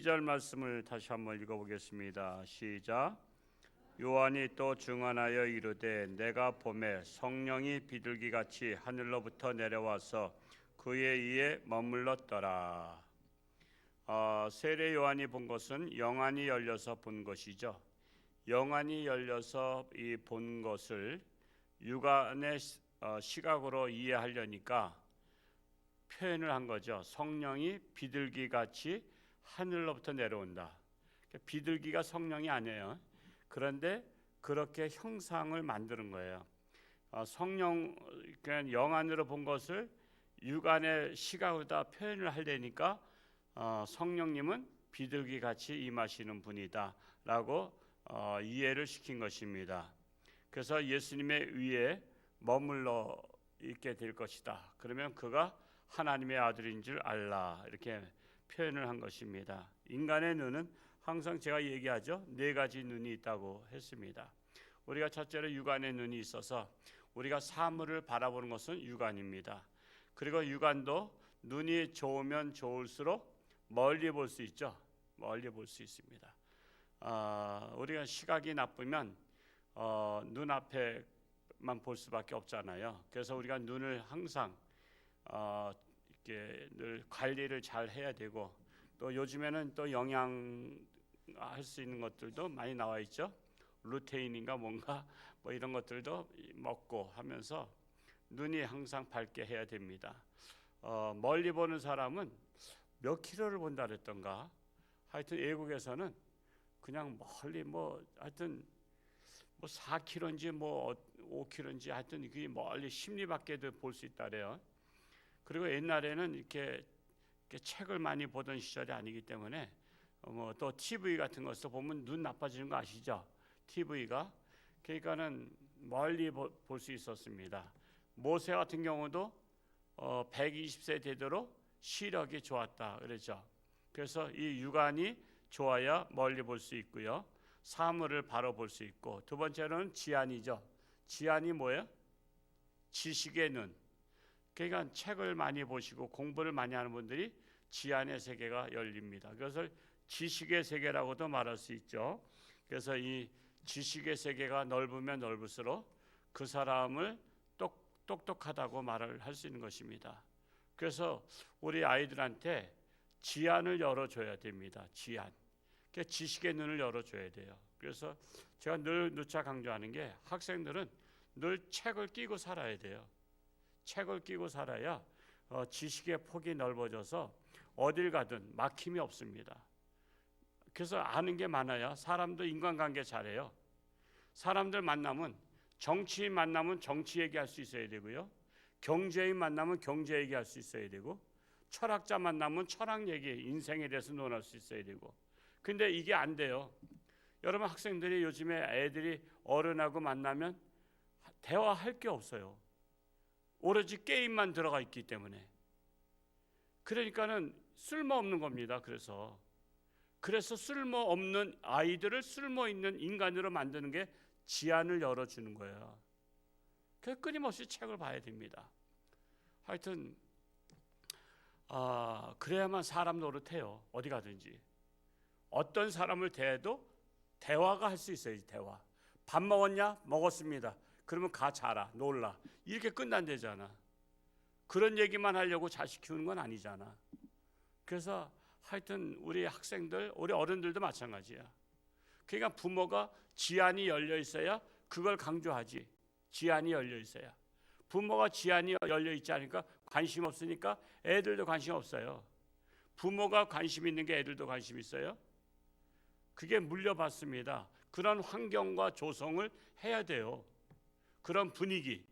12절 말씀을 다시 한번 읽어보겠습니다. 시작. 요한이 또 증언하여 이르되 내가 보매 성령이 비둘기같이 하늘로부터 내려와서 그의 위에 머물렀더라. 세례 요한이 본 것은 영안이 열려서 본 것이죠. 영안이 열려서 이 본 것을 육안의 시각으로 이해하려니까 표현을 한 거죠. 성령이 비둘기같이 하늘로부터 내려온다. 비둘기가 성령이 아니에요. 그런데 그렇게 형상을 만드는 거예요. 성령, 그냥 영안으로 본 것을 육안의 시각으로 다 표현을 하려니까 성령님은 비둘기같이 임하시는 분이다라고 이해를 시킨 것입니다. 그래서 예수님의 위에 머물러 있게 될 것이다. 그러면 그가 하나님의 아들인 줄 알라, 이렇게 표현을 한 것입니다. 인간의 눈은 항상 제가 얘기하죠. 4가지 눈이 있다고 했습니다. 우리가 첫째로 육안의 눈이 있어서 우리가 사물을 바라보는 것은 육안입니다. 그리고 육안도 눈이 좋으면 좋을수록 멀리 볼 수 있죠. 멀리 볼 수 있습니다. 우리가 시각이 나쁘면 눈앞에만 볼 수밖에 없잖아요. 그래서 우리가 눈을 항상 이렇게 늘 관리를 잘 해야 되고, 또 요즘에는 또 영양할 수 있는 것들도 많이 나와 있죠. 루테인인가 뭔가 뭐 이런 것들도 먹고 하면서 눈이 항상 밝게 해야 됩니다. 멀리 보는 사람은 몇 킬로를 본다 그랬던가. 하여튼 외국에서는 그냥 멀리 하여튼 4km인지 5km인지 하여튼 그게 멀리 10리 밖에도 볼 수 있다래요. 그리고 옛날에는 이렇게 책을 많이 보던 시절이 아니기 때문에 또 TV 같은 것도 보면 눈 나빠지는 거 아시죠? TV가. 그러니까는 멀리 볼 수 있었습니다. 모세 같은 경우도 120세 되도록 시력이 좋았다 그러죠. 그래서 이 육안이 좋아야 멀리 볼 수 있고요. 사물을 바로 볼 수 있고, 두 번째로는 지안이죠. 지안이 뭐예요? 지식의 눈. 그러니까 책을 많이 보시고 공부를 많이 하는 분들이 지안의 세계가 열립니다. 그것을 지식의 세계라고도 말할 수 있죠. 그래서 이 지식의 세계가 넓으면 넓을수록 그 사람을 똑똑하다고 말을 할 수 있는 것입니다. 그래서 우리 아이들한테 지안을 열어줘야 됩니다. 지안. 그러니까 지식의 눈을 열어줘야 돼요. 그래서 제가 늘 누차 강조하는 게, 학생들은 늘 책을 끼고 살아야 돼요. 책을 끼고 살아야 지식의 폭이 넓어져서 어딜 가든 막힘이 없습니다. 그래서 아는 게 많아야 사람도 인간관계 잘해요. 사람들 만나면, 정치인 만나면 정치 얘기할 수 있어야 되고요. 경제인 만나면 경제 얘기할 수 있어야 되고, 철학자 만나면 철학 얘기, 인생에 대해서 논할 수 있어야 되고. 근데 이게 안 돼요. 여러분, 학생들이 요즘에 애들이 어른하고 만나면 대화할 게 없어요. 오로지 게임만 들어가 있기 때문에. 그러니까는 쓸모없는 겁니다. 그래서 쓸모없는 아이들을 쓸모있는 인간으로 만드는 게 지안을 열어주는 거예요. 그래서 끊임없이 책을 봐야 됩니다. 하여튼 그래야만 사람 노릇해요. 어디 가든지. 어떤 사람을 대해도 대화가 할 수 있어야지. 대화. 밥 먹었냐? 먹었습니다. 그러면 가 자라, 놀라. 이렇게 끝난대잖아. 그런 얘기만 하려고 자식 키우는 건 아니잖아. 그래서 하여튼 우리 학생들, 우리 어른들도 마찬가지야. 그러니까 부모가 지안이 열려 있어야 그걸 강조하지. 지안이 열려 있어야. 부모가 지안이 열려 있지 않으니까 관심 없으니까 애들도 관심 없어요. 부모가 관심 있는 게 애들도 관심 있어요. 그게 물려받습니다. 그런 환경과 조성을 해야 돼요. 그런 분위기,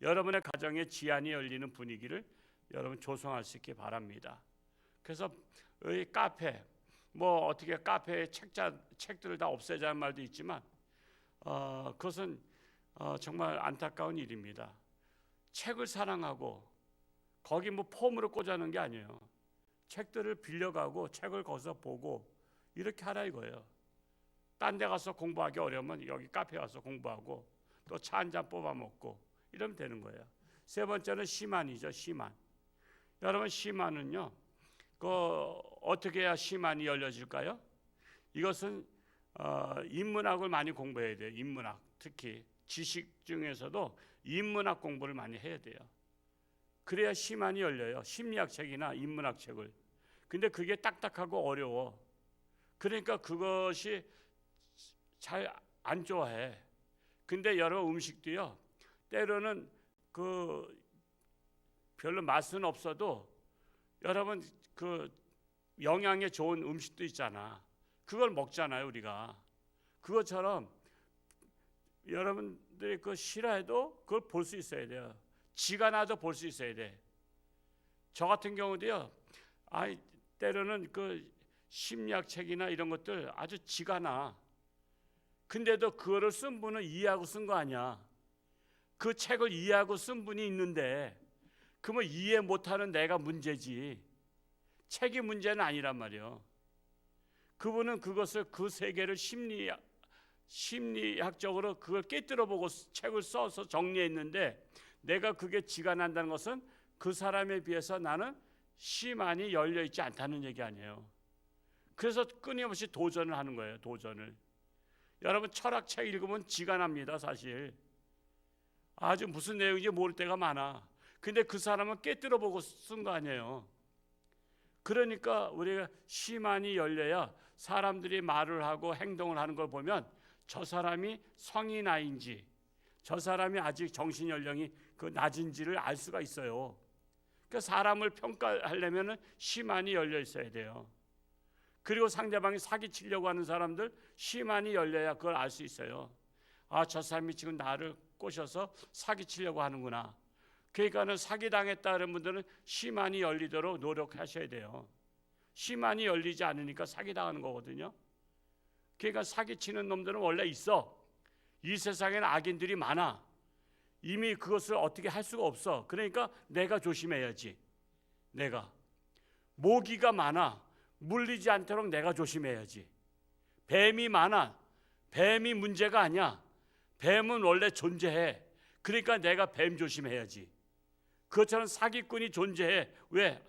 여러분의 가정에 지안이 열리는 분위기를 여러분 조성할 수 있기 바랍니다. 그래서 이 카페, 어떻게 카페에 책들을 다 없애자는 말도 있지만 그것은 정말 안타까운 일입니다. 책을 사랑하고 거기 폼으로 꽂아놓은 게 아니에요. 책들을 빌려가고 책을 거기서 보고 이렇게 하라 이거예요. 딴 데 가서 공부하기 어려우면 여기 카페 와서 공부하고 또 차 한 잔 뽑아 먹고 이러면 되는 거예요. 세 번째는 시만이죠. 시만. 여러분, 시만은요, 어떻게 해야 시만이 열려질까요? 이것은 인문학을 많이 공부해야 돼요. 인문학, 특히 지식 중에서도 인문학 공부를 많이 해야 돼요. 그래야 시만이 열려요. 심리학 책이나 인문학 책을. 근데 그게 딱딱하고 어려워. 그러니까 그것이 잘 안 좋아해. 근데 여러 음식도요, 때로는 별로 맛은 없어도 여러분 영양에 좋은 음식도 있잖아. 그걸 먹잖아요, 우리가. 그것처럼 여러분들이 싫어해도 그걸 볼 수 있어야 돼요. 지가 나도 볼 수 있어야 돼. 저 같은 경우도요, 때로는 심리학 책이나 이런 것들 아주 지가 나. 근데도 그거를 쓴 분은 이해하고 쓴 거 아니야. 그 책을 이해하고 쓴 분이 있는데 그러면 이해 못하는 내가 문제지, 책이 문제는 아니란 말이에요. 그분은 그것을 그 세계를 심리학적으로 그걸 깨뜨려보고 책을 써서 정리했는데, 내가 그게 지가 난다는 것은 그 사람에 비해서 나는 시만이 열려있지 않다는 얘기 아니에요. 그래서 끊임없이 도전을 하는 거예요. 도전을. 여러분 철학책 읽으면 지가 납니다. 사실 아주 무슨 내용인지 모를 때가 많아. 근데 그 사람은 깨뜨려보고 쓴 거 아니에요. 그러니까 우리가 시만이 열려야 사람들이 말을 하고 행동을 하는 걸 보면 저 사람이 성인 나이인지, 저 사람이 아직 정신 연령이 낮은지를 알 수가 있어요. 그러니까 사람을 평가하려면 시만이 열려 있어야 돼요. 그리고 상대방이 사기치려고 하는 사람들 시만이 열려야 그걸 알 수 있어요. 저 사람이 지금 나를 꼬셔서 사기치려고 하는구나. 그러니까는 사기당했다는 분들은 시만이 열리도록 노력하셔야 돼요. 시만이 열리지 않으니까 사기당하는 거거든요. 그러니까 사기치는 놈들은 원래 있어. 이 세상에는 악인들이 많아. 이미 그것을 어떻게 할 수가 없어. 그러니까 내가 조심해야지. 내가 모기가 많아. 물리지 않도록 내가 조심해야지. 뱀이 많아. 뱀이 문제가 아니야. 뱀은 원래 존재해. 그러니까 내가 뱀 조심해야지. 그것처럼 사기꾼이 존재해. 왜?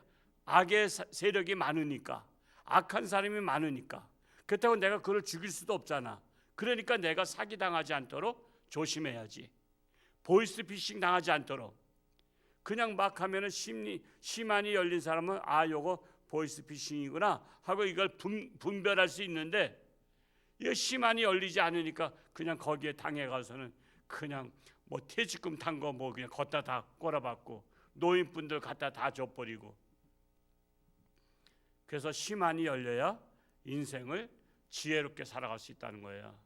악의 세력이 많으니까. 악한 사람이 많으니까. 그렇다고 내가 그걸 죽일 수도 없잖아. 그러니까 내가 사기당하지 않도록 조심해야지. 보이스피싱 당하지 않도록. 그냥 막 하면은 시만이 열린 사람은 요거 보이스피싱이구나 하고 이걸 분별할 수 있는데, 이 시만이 열리지 않으니까 그냥 거기에 당해가서는 그냥 퇴직금 탄 거 그냥 걷다 다 꼬라박고 노인분들 갖다 다 줘버리고. 그래서 시만이 열려야 인생을 지혜롭게 살아갈 수 있다는 거예요.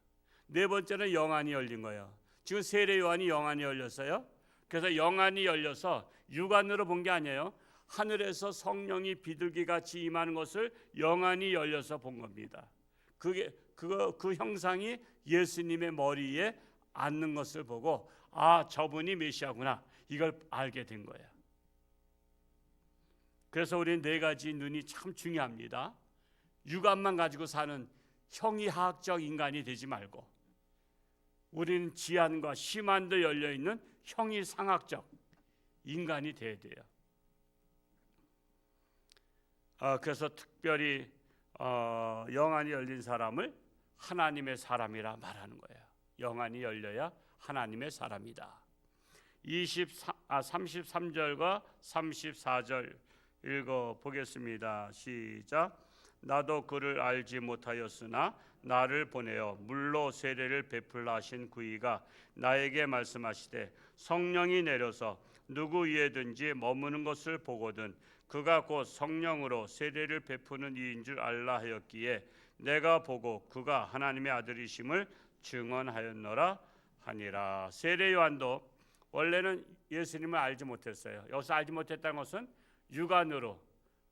네 번째는 영안이 열린 거예요. 지금 세례 요한이 영안이 열렸어요. 그래서 영안이 열려서 육안으로 본 게 아니에요. 하늘에서 성령이 비둘기같이 임하는 것을 영안이 열려서 본 겁니다. 그 형상이 예수님의 머리에 앉는 것을 보고 저분이 메시아구나, 이걸 알게 된 거예요. 그래서 우리는 네 가지 눈이 참 중요합니다. 육안만 가지고 사는 형이하학적 인간이 되지 말고, 우리는 지안과 심안도 열려있는 형이상학적 인간이 돼야 돼요. 그래서 특별히 영안이 열린 사람을 하나님의 사람이라 말하는 거예요. 영안이 열려야 하나님의 사람이다. 33절과 34절 읽어보겠습니다. 시작. 나도 그를 알지 못하였으나 나를 보내어 물로 세례를 베풀라 하신 그이가 나에게 말씀하시되, 성령이 내려서 누구 위에든지 머무는 것을 보거든 그가 곧 성령으로 세례를 베푸는 이인 줄 알라 하였기에 내가 보고 그가 하나님의 아들이심을 증언하였노라 하니라. 세례 요한도 원래는 예수님을 알지 못했어요. 여기서 알지 못했다는 것은 육안으로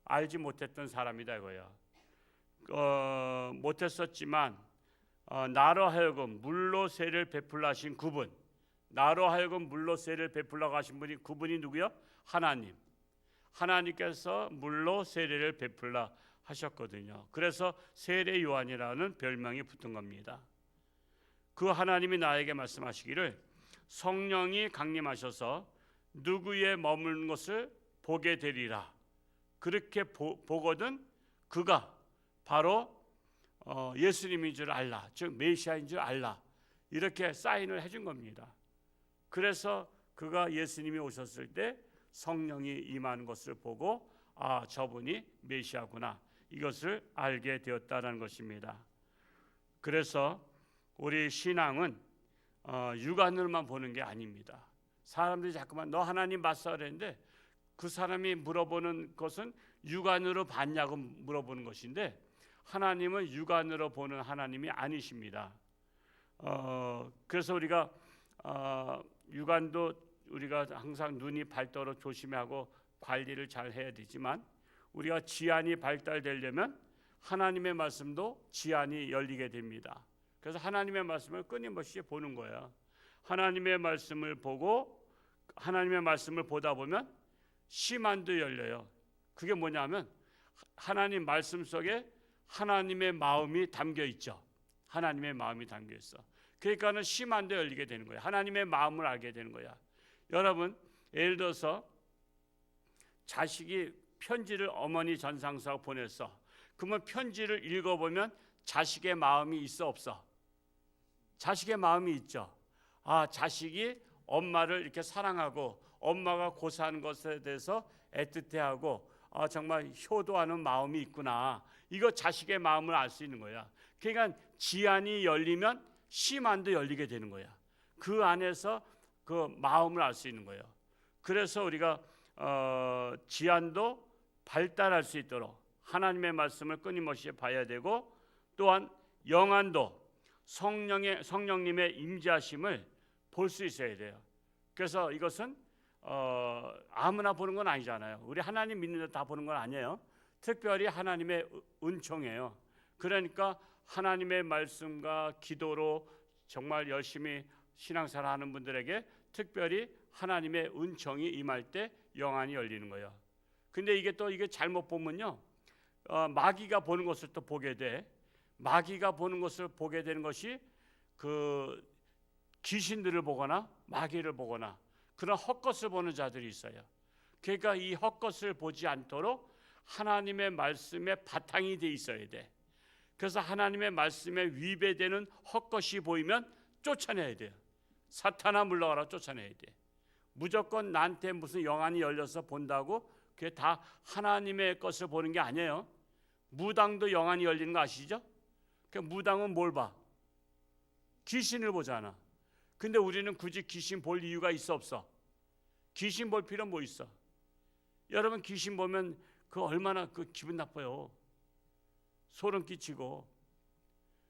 알지 못했던 사람이다 이거예요. 못했었지만 나로 하여금 물로 세례를 베풀라 하신 그분, 나로 하여금 물로 세례를 베풀라고 하신 분이, 그분이 누구요? 하나님께서 물로 세례를 베풀라 하셨거든요. 그래서 세례 요한이라는 별명이 붙은 겁니다. 그 하나님이 나에게 말씀하시기를 성령이 강림하셔서 누구의 머무는 것을 보게 되리라. 그렇게 보거든 그가 바로 예수님인 줄 알라, 즉 메시아인 줄 알라, 이렇게 사인을 해준 겁니다. 그래서 그가 예수님이 오셨을 때 성령이 임하는 것을 보고 아, 저분이 메시아구나, 이것을 알게 되었다는 것입니다. 그래서 우리 신앙은 육안으로만 보는 게 아닙니다. 사람들이 자꾸만 너 하나님 봤어 그랬는데 그 사람이 물어보는 것은 육안으로 봤냐고 물어보는 것인데 하나님은 육안으로 보는 하나님이 아니십니다. 그래서 우리가 육안도 우리가 항상 눈이 밝도록 조심하고 관리를 잘 해야 되지만 우리가 지안이 발달되려면 하나님의 말씀도 지안이 열리게 됩니다. 그래서 하나님의 말씀을 끊임없이 보는 거예요. 하나님의 말씀을 보고 하나님의 말씀을 보다 보면 심안도 열려요. 그게 뭐냐면 하나님 말씀 속에 하나님의 마음이 담겨 있죠. 하나님의 마음이 담겨 있어. 그러니까는 심안도 열리게 되는 거예요. 하나님의 마음을 알게 되는 거야. 여러분, 예를 들어서 자식이 편지를 어머니 전상서하고 보냈어. 그러면 편지를 읽어보면 자식의 마음이 있어 없어? 자식의 마음이 있죠. 아, 자식이 엄마를 이렇게 사랑하고 엄마가 고사하는 것에 대해서 애틋해하고 아, 정말 효도하는 마음이 있구나. 이거 자식의 마음을 알 수 있는 거야. 그러니까 지안이 열리면 심안도 열리게 되는 거야. 그 안에서 그 마음을 알 수 있는 거예요. 그래서 우리가 지안도 발달할 수 있도록 하나님의 말씀을 끊임없이 봐야 되고 또한 영안도 성령님의 임재하심을 볼 수 있어야 돼요. 그래서 이것은 아무나 보는 건 아니잖아요. 우리 하나님 믿는 데 다 보는 건 아니에요. 특별히 하나님의 은총이에요. 그러니까 하나님의 말씀과 기도로 정말 열심히 신앙생활 하는 분들에게 특별히 하나님의 은총이 임할 때 영안이 열리는 거예요. 근데 이게 잘못 보면요, 마귀가 보는 것을 또 보게 돼. 마귀가 보는 것을 보게 되는 것이 그 귀신들을 보거나 마귀를 보거나 그런 헛것을 보는 자들이 있어요. 그러니까 이 헛것을 보지 않도록 하나님의 말씀에 바탕이 돼 있어야 돼. 그래서 하나님의 말씀에 위배되는 헛것이 보이면 쫓아내야 돼요. 사탄아 물러가라, 쫓아내야 돼. 무조건 나한테 무슨 영안이 열려서 본다고 그게 다 하나님의 것을 보는 게 아니에요. 무당도 영안이 열리는 거 아시죠? 그 무당은 뭘 봐? 귀신을 보잖아. 근데 우리는 굳이 귀신 볼 이유가 있어 없어? 귀신 볼 필요 뭐 있어? 여러분, 귀신 보면 그 얼마나 그 기분 나빠요. 소름 끼치고.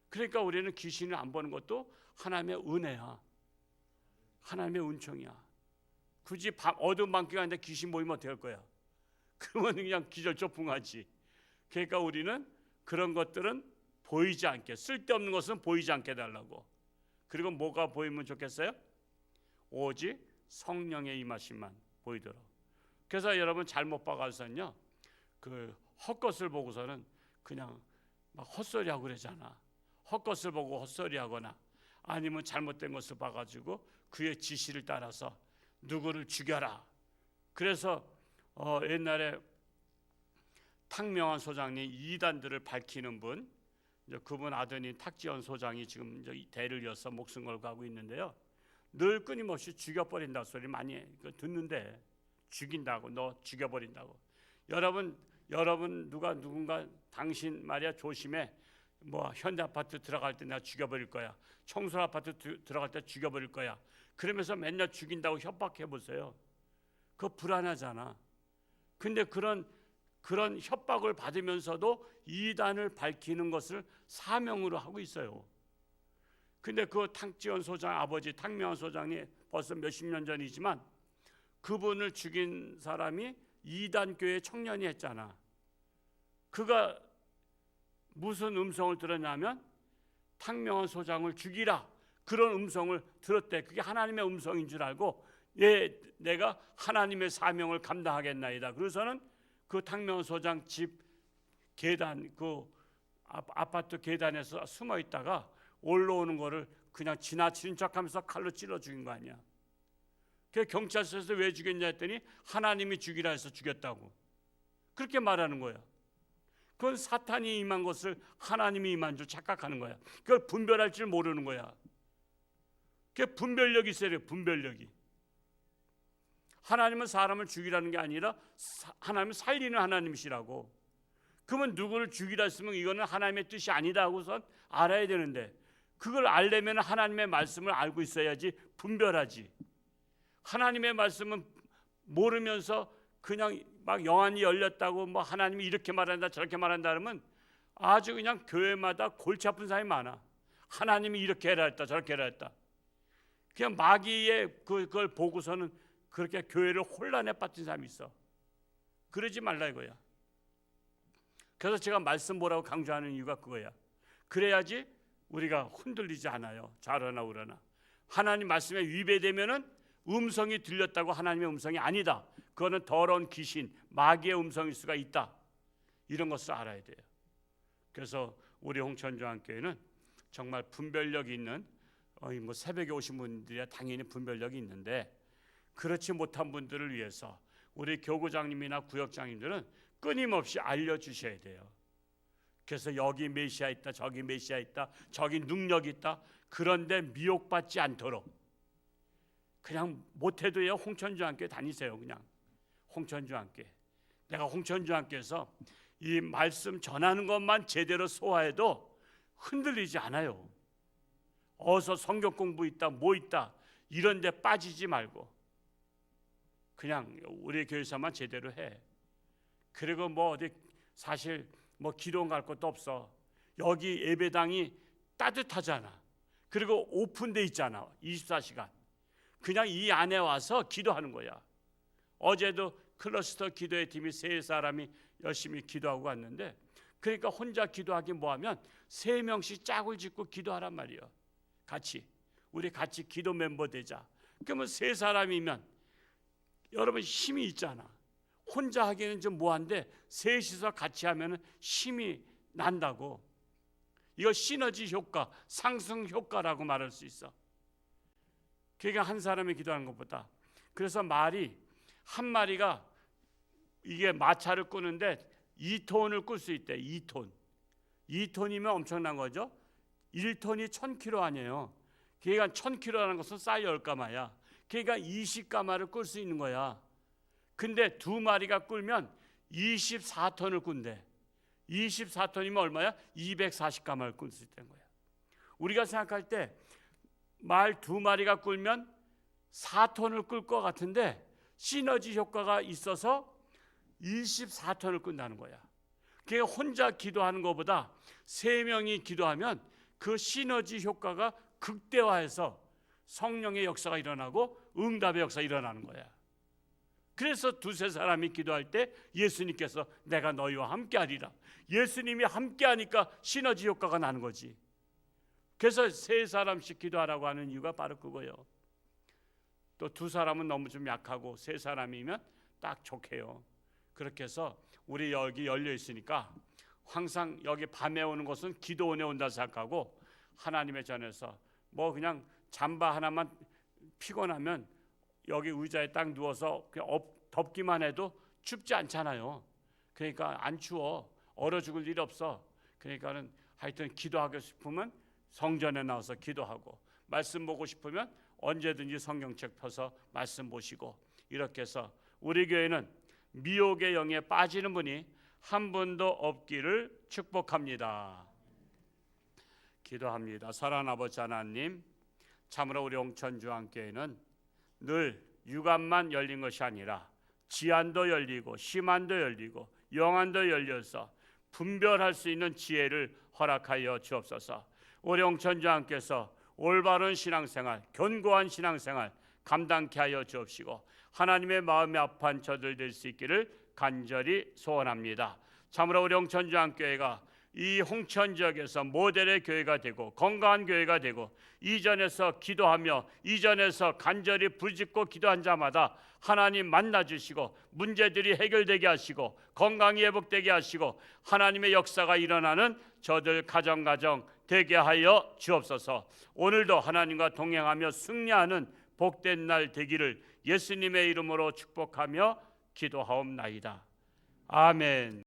그러니까 우리는 귀신을 안 보는 것도 하나님의 은혜야. 하나님의 은총이야. 굳이 어두운 밤길 가는데 귀신 보이면 어떻게 할 거야? 그러면 그냥 기절초풍하지. 그러니까 우리는 그런 것들은 보이지 않게, 쓸데없는 것은 보이지 않게 해달라고. 그리고 뭐가 보이면 좋겠어요? 오직 성령의 임하심만 보이도록. 그래서 여러분 잘못 봐가서는요, 그 헛것을 보고서는 그냥 막 헛소리하고 그러잖아. 헛것을 보고 헛소리하거나 아니면 잘못된 것을 봐가지고 그의 지시를 따라서 누구를 죽여라. 그래서 옛날에 탁명환 소장님 이단들을 밝히는 분, 그분 아드님 탁지원 소장이 지금 대를 이어서 목숨 걸고 하고 있는데요. 늘 끊임없이 죽여버린다고 소리 많이 듣는데, 죽인다고, 너 죽여버린다고. 여러분 누군가 당신 말이야 조심해. 뭐 현대 아파트 들어갈 때 내가 죽여버릴 거야. 청소 아파트 들어갈 때 죽여버릴 거야. 그러면서 맨날 죽인다고 협박해 보세요. 그거 불안하잖아. 근데 그런 협박을 받으면서도 이단을 밝히는 것을 사명으로 하고 있어요. 근데 그 탁지원 소장 아버지 탁명환 소장이 벌써 몇십 년 전이지만 그분을 죽인 사람이 이단교회 청년이 했잖아. 그가 무슨 음성을 들었냐면 탁명환 소장을 죽이라, 그런 음성을 들었대. 그게 하나님의 음성인 줄 알고 내가 하나님의 사명을 감당하겠나이다. 그래서는 그 탁명환 소장 집 계단, 그 아파트 계단에서 숨어 있다가 올라오는 거를 그냥 지나치는 척하면서 칼로 찔러 죽인 거 아니야. 그 경찰서에서 왜 죽였냐 했더니 하나님이 죽이라 해서 죽였다고. 그렇게 말하는 거야. 그건 사탄이 임한 것을 하나님이 임한 줄 착각하는 거야. 그걸 분별할 줄 모르는 거야. 그게 분별력이 있어야 돼요. 분별력이. 하나님은 사람을 죽이라는 게 아니라 하나님은 살리는 하나님이시라고. 그러면 누구를 죽이라 했으면 이거는 하나님의 뜻이 아니다 하고선 알아야 되는데, 그걸 알려면 하나님의 말씀을 알고 있어야지 분별하지. 하나님의 말씀은 모르면서 그냥 막 영안이 열렸다고 뭐 하나님이 이렇게 말한다 저렇게 말한다 그러면 아주 그냥 교회마다 골치 아픈 사람이 많아. 하나님이 이렇게 해라 했다 저렇게 해라 했다. 그냥 마귀의 그걸 보고서는 그렇게 교회를 혼란에 빠진 사람이 있어. 그러지 말라 이거야. 그래서 제가 말씀 보라고 강조하는 이유가 그거야. 그래야지 우리가 흔들리지 않아요. 좌로나 우로나. 하나님 말씀에 위배되면은 음성이 들렸다고 하나님의 음성이 아니다. 그거는 더러운 귀신, 마귀의 음성일 수가 있다. 이런 것을 알아야 돼요. 그래서 우리 홍천중앙교회는 정말 분별력이 있는 뭐 새벽에 오신 분들이야 당연히 분별력이 있는데, 그렇지 못한 분들을 위해서 우리 교구장님이나 구역장님들은 끊임없이 알려주셔야 돼요. 그래서 여기 메시아 있다, 저기 메시아 있다, 저기 능력 있다. 그런데 미혹받지 않도록 그냥 못해도요 홍천중앙교회 다니세요. 그냥 홍천중앙교회. 내가 홍천중앙교회에서 이 말씀 전하는 것만 제대로 소화해도 흔들리지 않아요. 어서 성경 공부 있다 뭐 있다 이런 데 빠지지 말고 그냥 우리 교회에서만 제대로 해. 그리고 뭐 어디 사실 뭐 기도 갈 것도 없어. 여기 예배당이 따뜻하잖아. 그리고 오픈돼 있잖아. 24시간. 그냥 이 안에 와서 기도하는 거야. 어제도 클러스터 기도회 팀이 3사람이 열심히 기도하고 왔는데, 그러니까 혼자 기도하기 뭐하면 3명씩 짝을 짓고 기도하란 말이야. 같이 우리 같이 기도 멤버 되자. 그러면 3사람이면 여러분 힘이 있잖아. 혼자 하기에는 좀 뭐한데 셋이서 같이 하면 힘이 난다고. 이거 시너지 효과, 상승 효과라고 말할 수 있어. 그러니까 한 사람이 기도하는 것보다. 그래서 말이 한 마리가 이게 마차를 끄는데 2톤을 끌 수 있대. 2톤. 2톤이면 엄청난 거죠. 1톤이 1000kg 아니에요. 그러니까 1000kg라는 것은 쌀 10가마야. 그러니까 20가마를 끌 수 있는 거야. 근데 2마리가 끌면 24톤을 꾼대. 24톤이면 얼마야? 240가마를 끌 수 있다는 거야. 우리가 생각할 때 말 2마리가 끌면 4톤을 끌 것 같은데 시너지 효과가 있어서 24톤을 끈다는 거야. 그게 혼자 기도하는 것보다 3명이 기도하면 그 시너지 효과가 극대화해서 성령의 역사가 일어나고 응답의 역사가 일어나는 거야. 그래서 2-3사람이 기도할 때 예수님께서 내가 너희와 함께하리라. 예수님이 함께하니까 시너지 효과가 나는 거지. 그래서 3사람씩 기도하라고 하는 이유가 바로 그거예요. 또 2사람은 너무 좀 약하고 3사람이면 딱 좋게요. 그렇게 해서 우리 여기 열려 있으니까 항상 여기 밤에 오는 것은 기도원에 온다 생각하고 하나님의 전에서 뭐 그냥 잠바 하나만 피곤하면 여기 의자에 딱 누워서 그냥 덮기만 해도 춥지 않잖아요. 그러니까 안 추워. 얼어 죽을 일 없어. 그러니까는 하여튼 기도하고 싶으면 성전에 나와서 기도하고, 말씀 보고 싶으면 언제든지 성경책 펴서 말씀 보시고, 이렇게 해서 우리 교회는 미혹의 영에 빠지는 분이 한 분도 없기를 축복합니다. 기도합니다. 사랑하는 아버지 하나님, 참으로 우리 홍천중앙교회는 늘 유관만 열린 것이 아니라 지안도 열리고 심안도 열리고 영안도 열려서 분별할 수 있는 지혜를 허락하여 주옵소서. 우리 홍천중앙교회에서 올바른 신앙생활, 견고한 신앙생활 감당케 하여 주옵시고 하나님의 마음이 아파한 저들 될 수 있기를 간절히 소원합니다. 참으로 우리 홍천중앙교회가 이 홍천 지역에서 모델의 교회가 되고 건강한 교회가 되고, 이전에서 기도하며 이전에서 간절히 부르짖고 기도한 자마다 하나님 만나주시고 문제들이 해결되게 하시고 건강이 회복되게 하시고 하나님의 역사가 일어나는 저들 가정 되게 하여 주옵소서. 오늘도 하나님과 동행하며 승리하는 복된 날 되기를 예수님의 이름으로 축복하며 기도하옵나이다. 아멘.